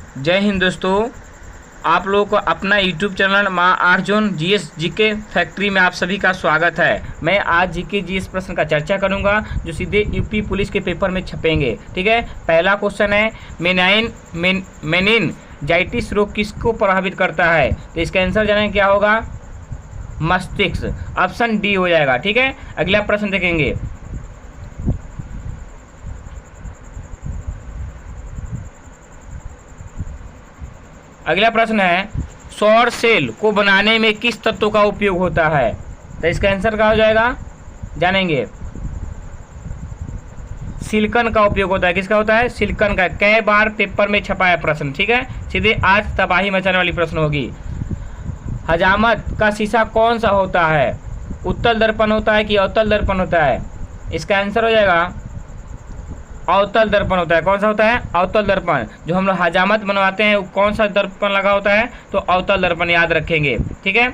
जय हिंद दोस्तों, आप लोगों को अपना यूट्यूब चैनल माँ अर्जुन जीएस जीके फैक्ट्री में आप सभी का स्वागत है। मैं आज जीके जीएस प्रश्न का चर्चा करूंगा जो सीधे यूपी पुलिस के पेपर में छपेंगे। ठीक है, पहला क्वेश्चन है मेनिनजाइटिस रोग किसको प्रभावित करता है? तो इसका आंसर जानें क्या होगा? मस्तिष्क। ऑप्शन डी हो जाएगा। ठीक है, अगला प्रश्न देखेंगे। अगला प्रश्न है सौर सेल को बनाने में किस तत्व का उपयोग होता है? तो इसका आंसर क्या हो जाएगा? जानेंगे। सिलिकॉन का उपयोग होता है। किसका होता है? सिलिकॉन का। कई बार पेपर में छपा है प्रश्न। ठीक है, सीधे आज तबाही मचाने वाली प्रश्न होगी। हजामत का शीशा कौन सा होता है? उत्तल दर्पण होता है कि अवतल दर्पण होता है? इसका आंसर हो जाएगा अवतल दर्पण होता है। कौन सा होता है? अवतल दर्पण। जो हम लोग हजामत बनवाते हैं वो कौन सा दर्पण लगा होता है? तो अवतल दर्पण, याद रखेंगे। ठीक है,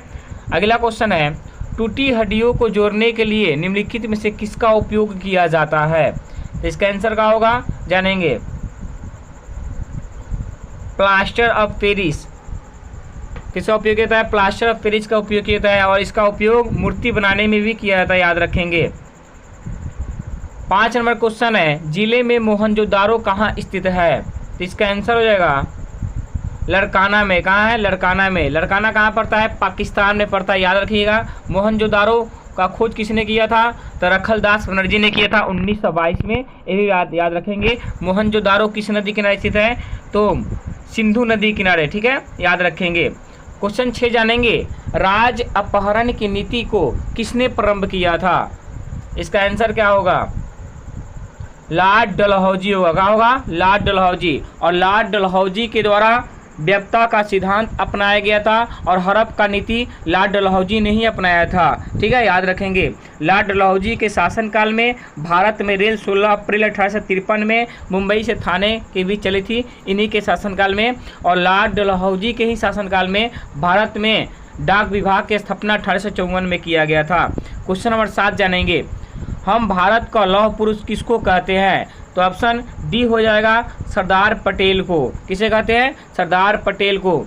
अगला क्वेश्चन है टूटी हड्डियों को जोड़ने के लिए निम्नलिखित में से किसका उपयोग किया जाता है? तो इसका आंसर क्या होगा? जानेंगे। Plaster of Paris. किसका उपयोग किया जाता है? प्लास्टर ऑफ पेरिस का उपयोग किया जाता है और इसका उपयोग मूर्ति बनाने में भी किया जाता है, याद रखेंगे। 5 नंबर क्वेश्चन है जिले में मोहनजोदारो कहाँ स्थित है? तो इसका आंसर हो जाएगा लड़काना में। कहाँ है? लड़काना में। लड़काना कहाँ पड़ता है? पाकिस्तान में पड़ता है, याद रखिएगा। मोहनजोदारो का खोज किसने किया था? तो रखलदास बनर्जी ने किया था 1922 में। ये भी याद रखेंगे। मोहनजोदारो किस नदी किनारे स्थित है? तो सिंधु नदी किनारे। ठीक है, याद रखेंगे। क्वेश्चन 6 जानेंगे राज अपहरण की नीति को किसने प्रारंभ किया था? इसका आंसर क्या होगा? लॉर्ड डलहौजी होगा। क्या होगा? लॉर्ड डलहौजी। और लॉर्ड डलहौजी के द्वारा व्यवता का सिद्धांत अपनाया गया था और हड़प का नीति लॉर्ड डलहौजी ने ही अपनाया था। ठीक है, याद रखेंगे। लॉर्ड डलहौजी के शासनकाल में भारत में रेल 16 अप्रैल 1853 में मुंबई से थाने के बीच चली थी, इन्हीं के शासनकाल में। और लॉर्ड डलहौजी के ही शासनकाल में भारत में डाक विभाग की स्थापना 1854 में किया गया था। क्वेश्चन नंबर 7 जानेंगे हम भारत का लौह पुरुष किसको कहते हैं? तो ऑप्शन डी हो जाएगा सरदार पटेल को। किसे कहते हैं? सरदार पटेल को।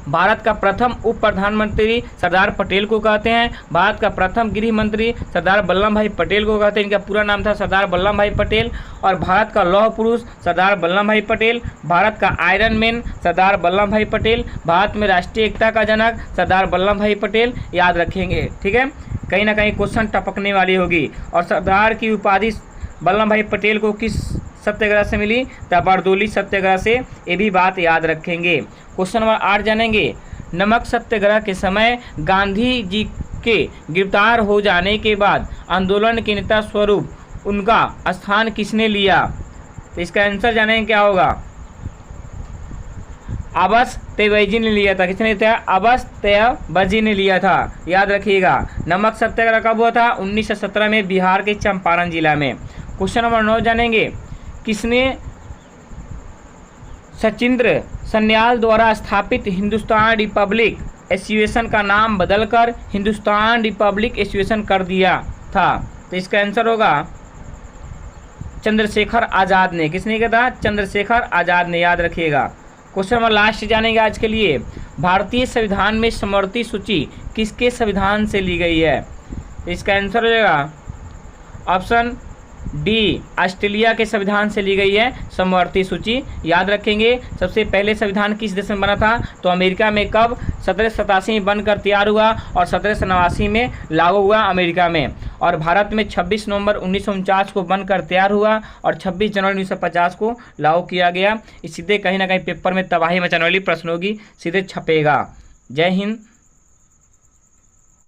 भारत का प्रथम उप प्रधानमंत्री सरदार पटेल को कहते हैं। भारत का प्रथम गृह मंत्री सरदार वल्लभ भाई पटेल को कहते हैं। इनका पूरा नाम था सरदार वल्लभ भाई पटेल। और भारत का लौह पुरुष सरदार वल्लभ भाई पटेल। भारत का आयरन मैन सरदार वल्लभ भाई पटेल। भारत में राष्ट्रीय एकता का जनक सरदार वल्लभ भाई पटेल, याद रखेंगे। ठीक है, कहीं ना कहीं क्वेश्चन टपकने वाली होगी। और सरदार की उपाधि वल्लभ भाई पटेल को किस सत्याग्रह से मिली? तो बारदोली सत्याग्रह से। ये भी बात याद रखेंगे। क्वेश्चन नंबर 8 जानेंगे नमक सत्याग्रह के समय गांधी जी के गिरफ्तार हो जाने के बाद आंदोलन के नेता स्वरूप उनका स्थान किसने लिया? तो इसका आंसर जानेंगे क्या होगा? अब्बास तैयबजी ने लिया था। किसने लिया था? अब्बास तैयबजी ने लिया था, याद रखिएगा। नमक सत्याग्रह कब हुआ था? 1917 में बिहार के चंपारण जिला में। क्वेश्चन नंबर 9 जानेंगे किसने सचिंद्र सन्याल द्वारा स्थापित हिंदुस्तान रिपब्लिक एसोसिएशन का नाम बदलकर हिंदुस्तान रिपब्लिक एसोसिएशन कर दिया था? तो इसका आंसर होगा चंद्रशेखर आज़ाद ने। किसने किया था? चंद्रशेखर आज़ाद ने, याद रखिएगा। क्वेश्चन नंबर लास्ट जानेंगे आज के लिए भारतीय संविधान में समवर्ती सूची किसके संविधान से ली गई है? तो इसका आंसर हो जाएगा ऑप्शन डी ऑस्ट्रेलिया के संविधान से ली गई है समवर्ती सूची, याद रखेंगे। सबसे पहले संविधान किस देश में बना था? तो अमेरिका में। कब? 1787 में बनकर तैयार हुआ और 1789 में लागू हुआ अमेरिका में। और भारत में 26 नवंबर 1949 को बनकर तैयार हुआ और 26 जनवरी 1950 को लागू किया गया। इस सीधे कहीं ना कहीं पेपर में तबाही मचाने वाली प्रश्न होगी, सीधे छपेगा। जय हिंद।